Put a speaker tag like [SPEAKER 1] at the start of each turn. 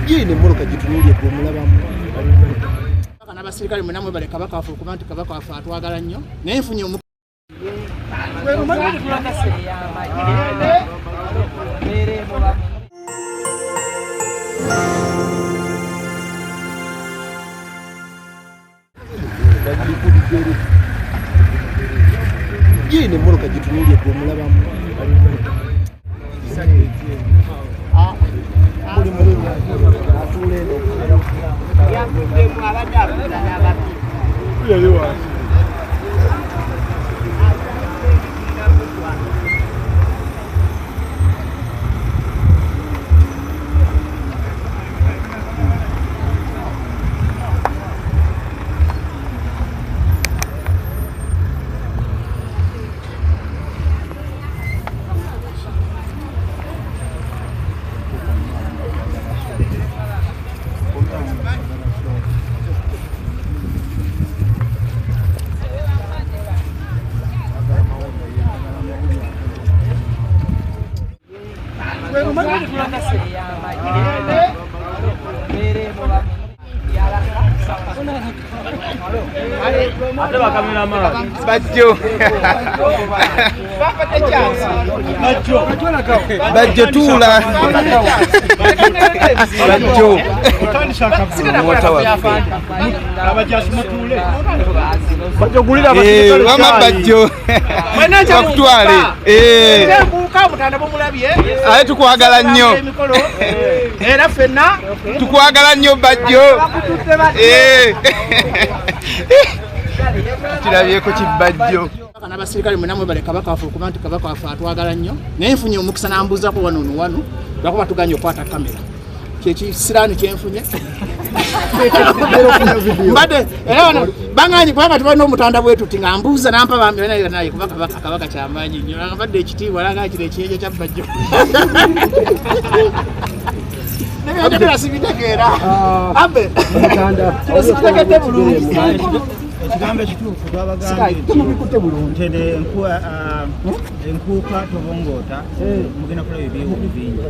[SPEAKER 1] Gini muluka gitunuulye ku omulabamu.
[SPEAKER 2] N'abasirikale mwenna mwebale Kabaka waffe okuba nti Kabaka waffe atwagala nnyo naye nfunye
[SPEAKER 1] Gini muluka gitunuulye ku omulabamu. Bajjo tuula. Bajjo. Bajjo gulira abasirikale. Mama bajjo. Bakutwale. Aye tukwagala nnyo.
[SPEAKER 2] Era ffenna
[SPEAKER 1] tukwagala nnyo bajjo. Kirabyeko kibajjo.
[SPEAKER 2] N'abasirikale mwenna mwebale Kabaka waffe okuba nti Kabaka waffe atwagala nnyo naye nfunye omukisa n'ambuuzako wano lwakuba tuganye okwata kamera kyekisiraani kyenfunye mbadde era wano banganye kubanga tubalina omutanda bwetuti nga mbuuza nampa bambi naye kuba Kabaka kyamaanyi nnyo mbadde ekitiibwa langa kino ekiyejo kya bajjo nebyogerera sibitegeera ambe kino sikitegedde bulungi.
[SPEAKER 3] Ekigambo ekituufu twabagambye nti enkuuka tobongoota mugenda kulaba ebyewuulu bingi.